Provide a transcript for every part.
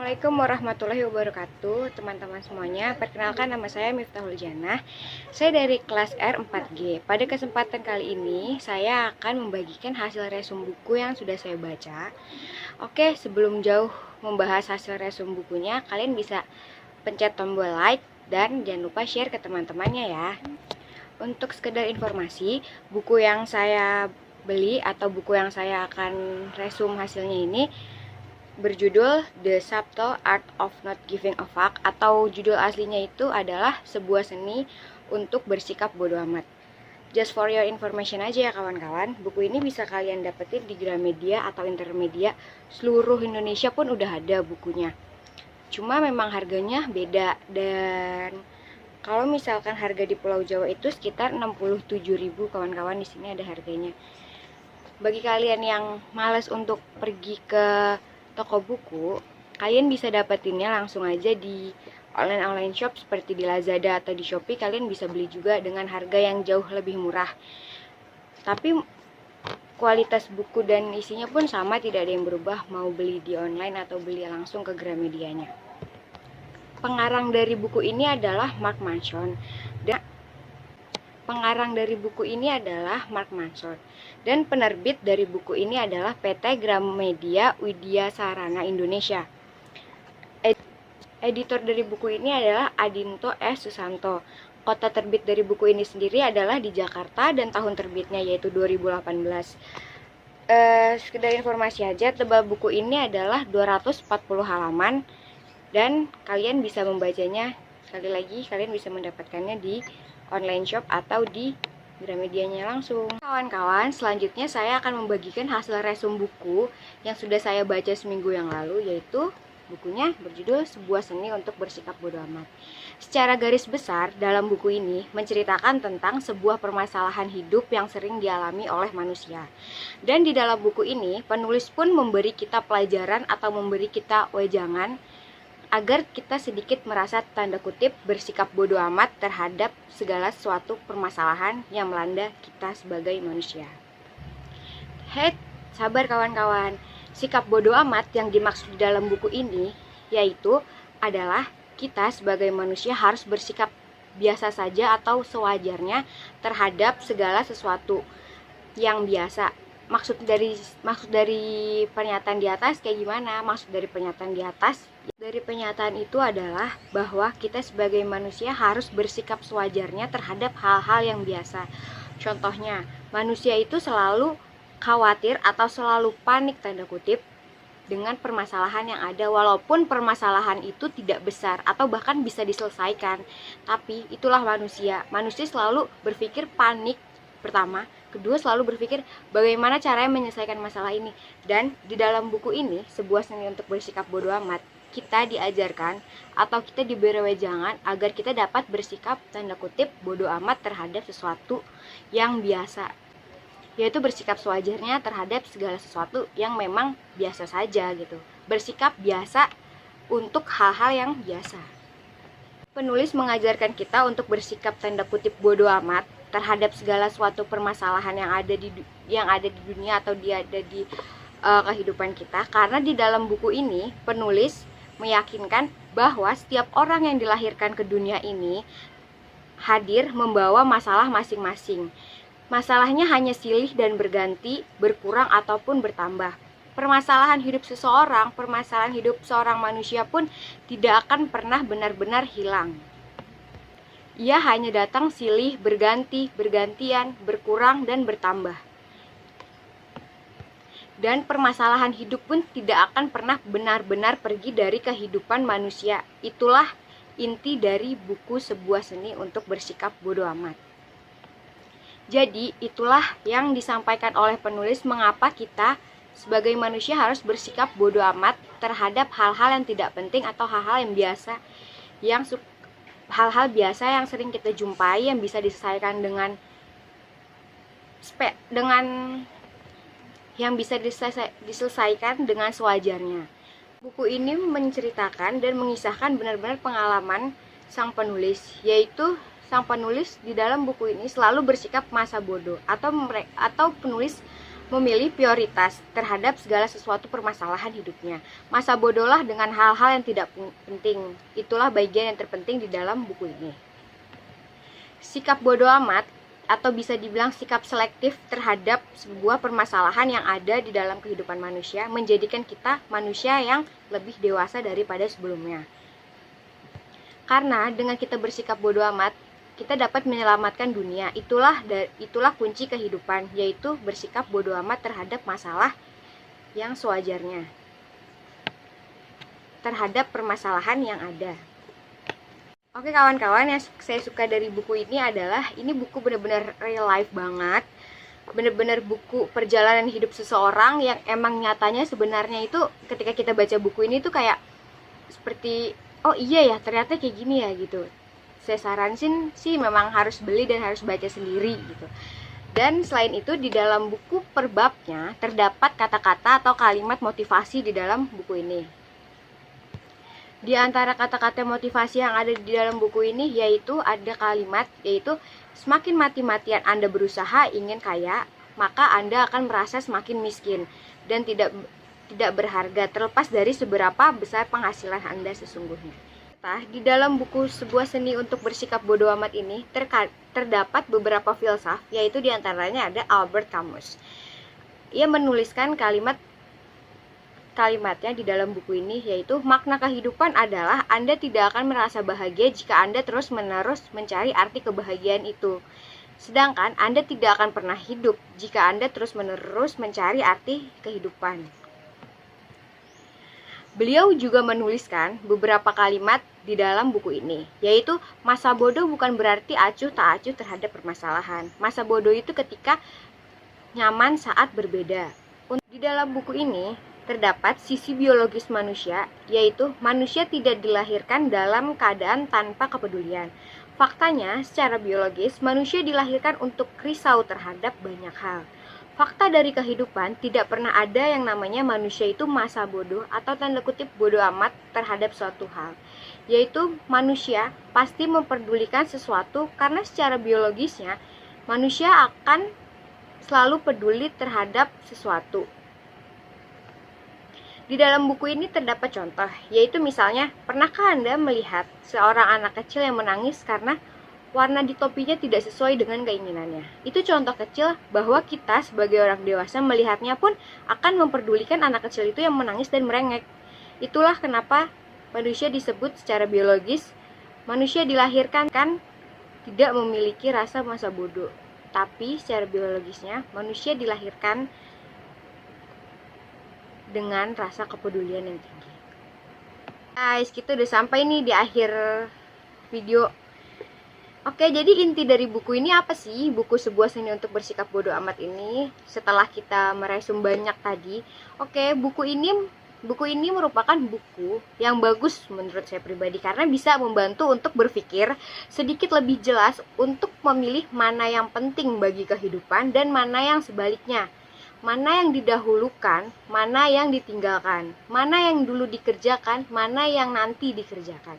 Assalamualaikum warahmatullahi wabarakatuh, teman-teman semuanya. Perkenalkan, nama saya Miftahul Janah. Saya dari kelas R4G. Pada kesempatan kali ini, saya akan membagikan hasil resum buku yang sudah saya baca. Oke, sebelum jauh membahas hasil resum bukunya, kalian bisa pencet tombol like dan jangan lupa share ke teman-temannya ya. Untuk sekedar informasi, buku yang saya beli atau buku yang saya akan resum hasilnya ini berjudul The Subtle Art of Not Giving a Fuck, atau judul aslinya itu adalah Sebuah Seni untuk Bersikap Bodo Amat. Just for your information aja ya kawan-kawan, buku ini bisa kalian dapetin di Gramedia atau Intermedia. Seluruh Indonesia pun udah ada bukunya. Cuma memang harganya beda, dan kalau misalkan harga di Pulau Jawa itu sekitar 67.000 kawan-kawan, di sini ada harganya. Bagi kalian yang males untuk pergi ke toko buku, kalian bisa dapetinnya langsung aja di online shop seperti di Lazada atau di Shopee. Kalian bisa beli juga dengan harga yang jauh lebih murah. Tapi kualitas buku dan isinya pun sama, tidak ada yang berubah mau beli di online atau beli langsung ke Gramedianya. Pengarang dari buku ini adalah Mark Manson. Dan penerbit dari buku ini adalah PT Gramedia Widya Sarana Indonesia. Editor dari buku ini adalah Adinto S. Susanto. Kota terbit dari buku ini sendiri adalah di Jakarta dan tahun terbitnya yaitu 2018. Sekedar informasi aja, tebal buku ini adalah 240 halaman dan kalian bisa membacanya, sekali lagi kalian bisa mendapatkannya di online shop atau di Gramedianya langsung. Kawan-kawan, selanjutnya saya akan membagikan hasil resum buku yang sudah saya baca seminggu yang lalu, yaitu bukunya berjudul Sebuah Seni untuk Bersikap Bodo Amat. Secara garis besar, dalam buku ini menceritakan tentang sebuah permasalahan hidup yang sering dialami oleh manusia. Dan di dalam buku ini, penulis pun memberi kita pelajaran atau memberi kita wejangan agar kita sedikit merasa tanda kutip bersikap bodo amat terhadap segala suatu permasalahan yang melanda kita sebagai manusia. Sabar kawan-kawan. Sikap bodo amat yang dimaksud di dalam buku ini yaitu adalah kita sebagai manusia harus bersikap biasa saja atau sewajarnya terhadap segala sesuatu yang biasa. Maksud dari pernyataan di atas kayak gimana? Maksud dari pernyataan itu adalah bahwa kita sebagai manusia harus bersikap sewajarnya terhadap hal-hal yang biasa. Contohnya, manusia itu selalu khawatir atau selalu panik tanda kutip dengan permasalahan yang ada, walaupun permasalahan itu tidak besar atau bahkan bisa diselesaikan. Tapi itulah manusia. Manusia selalu berpikir panik pertama, kedua selalu berpikir bagaimana caranya menyelesaikan masalah ini. Dan di dalam buku ini, Sebuah Seni untuk Bersikap Bodo Amat, kita diajarkan atau kita diberi wejangan agar kita dapat bersikap tanda kutip bodo amat terhadap sesuatu yang biasa, yaitu bersikap sewajarnya terhadap segala sesuatu yang memang biasa saja gitu. Bersikap biasa untuk hal-hal yang biasa. Penulis mengajarkan kita untuk bersikap tanda kutip bodo amat terhadap segala suatu permasalahan yang ada di dunia atau ada di kehidupan kita, karena di dalam buku ini penulis meyakinkan bahwa setiap orang yang dilahirkan ke dunia ini hadir membawa masalah masing-masing. Masalahnya hanya silih dan berganti, berkurang ataupun bertambah. Permasalahan hidup seorang manusia pun tidak akan pernah benar-benar hilang. Ia hanya datang silih, berganti, bergantian, berkurang, dan bertambah. Dan permasalahan hidup pun tidak akan pernah benar-benar pergi dari kehidupan manusia. Itulah inti dari buku Sebuah Seni untuk Bersikap Bodo Amat. Jadi, itulah yang disampaikan oleh penulis mengapa kita sebagai manusia harus bersikap bodo amat terhadap hal-hal yang tidak penting atau hal-hal biasa yang sering kita jumpai, yang bisa diselesaikan dengan sewajarnya. Buku ini menceritakan dan mengisahkan benar-benar pengalaman sang penulis, yaitu sang penulis di dalam buku ini selalu bersikap masa bodoh atau penulis memilih prioritas terhadap segala sesuatu permasalahan hidupnya. Masa bodohlah dengan hal-hal yang tidak penting. Itulah bagian yang terpenting di dalam buku ini. Sikap bodoh amat atau bisa dibilang sikap selektif terhadap sebuah permasalahan yang ada di dalam kehidupan manusia menjadikan kita manusia yang lebih dewasa daripada sebelumnya. Karena dengan kita bersikap bodoh amat, kita dapat menyelamatkan dunia. Itulah kunci kehidupan, yaitu bersikap bodoh amat terhadap masalah yang sewajarnya, terhadap permasalahan yang ada. Oke kawan-kawan, yang saya suka dari buku ini adalah ini buku benar-benar real life banget, benar-benar buku perjalanan hidup seseorang yang emang nyatanya sebenarnya itu ketika kita baca buku ini tuh kayak seperti oh iya ya ternyata kayak gini ya gitu. Saya saranin sih memang harus beli dan harus baca sendiri gitu. Dan selain itu di dalam buku per babnya terdapat kata-kata atau kalimat motivasi di dalam buku ini. Di antara kata-kata motivasi yang ada di dalam buku ini yaitu ada kalimat yaitu semakin mati-matian Anda berusaha ingin kaya, maka Anda akan merasa semakin miskin dan tidak berharga terlepas dari seberapa besar penghasilan Anda sesungguhnya. Di dalam buku Sebuah Seni untuk Bersikap Bodoh Amat ini terdapat beberapa filsuf, yaitu diantaranya ada Albert Camus. Ia menuliskan kalimatnya di dalam buku ini, yaitu makna kehidupan adalah Anda tidak akan merasa bahagia jika Anda terus-menerus mencari arti kebahagiaan itu. Sedangkan Anda tidak akan pernah hidup jika Anda terus-menerus mencari arti kehidupan. Beliau juga menuliskan beberapa kalimat di dalam buku ini, yaitu masa bodoh bukan berarti acuh tak acuh terhadap permasalahan. Masa bodoh itu ketika nyaman saat berbeda. Di dalam buku ini terdapat sisi biologis manusia, yaitu manusia tidak dilahirkan dalam keadaan tanpa kepedulian. Faktanya, secara biologis, manusia dilahirkan untuk risau terhadap banyak hal. Fakta dari kehidupan, tidak pernah ada yang namanya manusia itu masa bodoh atau tanda kutip bodoh amat terhadap suatu hal. Yaitu manusia pasti memperdulikan sesuatu karena secara biologisnya manusia akan selalu peduli terhadap sesuatu. Di dalam buku ini terdapat contoh, yaitu misalnya, pernahkah Anda melihat seorang anak kecil yang menangis karena warna di topinya tidak sesuai dengan keinginannya? Itu contoh kecil bahwa kita sebagai orang dewasa melihatnya pun akan memperdulikan anak kecil itu yang menangis dan merengek. Itulah kenapa manusia disebut secara biologis, manusia dilahirkan kan tidak memiliki rasa masa bodoh. Tapi secara biologisnya, manusia dilahirkan dengan rasa kepedulian yang tinggi. Guys, kita udah sampai nih di akhir video. Oke, jadi inti dari buku ini apa sih? Buku Sebuah Seni untuk Bersikap Bodoh Amat ini, setelah kita meresum banyak tadi. Oke, buku ini merupakan buku yang bagus menurut saya pribadi karena bisa membantu untuk berpikir sedikit lebih jelas untuk memilih mana yang penting bagi kehidupan dan mana yang sebaliknya. Mana yang didahulukan, mana yang ditinggalkan, mana yang dulu dikerjakan, mana yang nanti dikerjakan.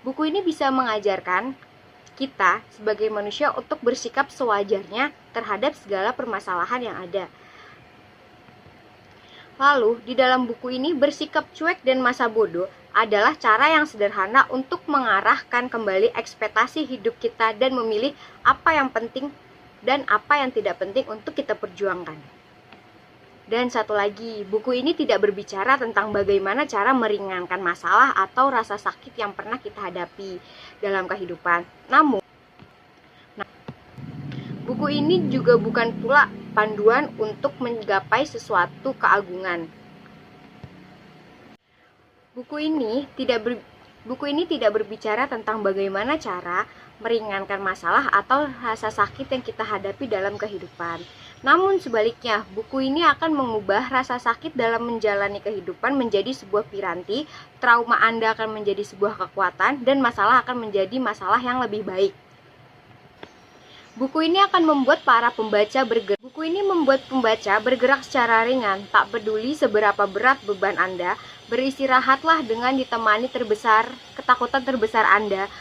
Buku ini bisa mengajarkan kita sebagai manusia untuk bersikap sewajarnya terhadap segala permasalahan yang ada. Lalu, di dalam buku ini bersikap cuek dan masa bodoh adalah cara yang sederhana untuk mengarahkan kembali ekspektasi hidup kita dan memilih apa yang penting dan apa yang tidak penting untuk kita perjuangkan. Dan satu lagi, buku ini tidak berbicara tentang bagaimana cara meringankan masalah atau rasa sakit yang pernah kita hadapi dalam kehidupan. Namun, buku ini juga bukan pula panduan untuk menggapai sesuatu keagungan. Buku ini tidak berbicara tentang bagaimana cara meringankan masalah atau rasa sakit yang kita hadapi dalam kehidupan. Namun sebaliknya, buku ini akan mengubah rasa sakit dalam menjalani kehidupan menjadi sebuah piranti, trauma Anda akan menjadi sebuah kekuatan, dan masalah akan menjadi masalah yang lebih baik. Buku ini membuat pembaca bergerak secara ringan, tak peduli seberapa berat beban Anda. Beristirahatlah dengan ditemani ketakutan terbesar Anda,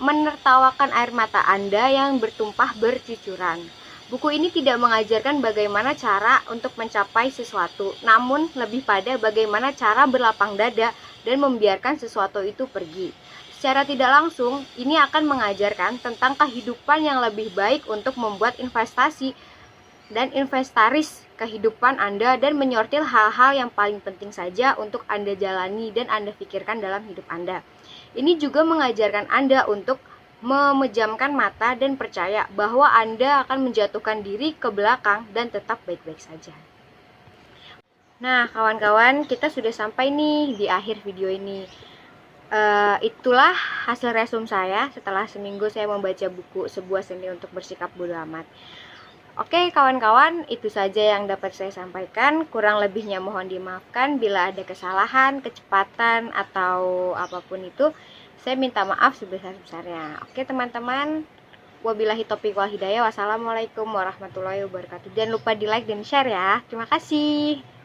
menertawakan air mata Anda yang bertumpah bercucuran. Buku ini tidak mengajarkan bagaimana cara untuk mencapai sesuatu, namun lebih pada bagaimana cara berlapang dada dan membiarkan sesuatu itu pergi. Secara tidak langsung, ini akan mengajarkan tentang kehidupan yang lebih baik untuk membuat investasi dan inventaris kehidupan Anda dan menyortir hal-hal yang paling penting saja untuk Anda jalani dan Anda pikirkan dalam hidup Anda. Ini juga mengajarkan Anda untuk memejamkan mata dan percaya bahwa Anda akan menjatuhkan diri ke belakang dan tetap baik-baik saja. Nah, kawan-kawan, kita sudah sampai nih di akhir video ini. Itulah hasil resum saya setelah seminggu saya membaca buku Sebuah Seni Untuk Bersikap Bodo Amat. Oke kawan-kawan, itu saja yang dapat saya sampaikan. Kurang lebihnya mohon dimaafkan bila ada kesalahan, kecepatan, atau apapun itu. Saya minta maaf sebesar-besarnya. Oke teman-teman, wabillahi taufiq wal hidayah. Wassalamualaikum warahmatullahi wabarakatuh. Jangan lupa di like dan share ya. Terima kasih.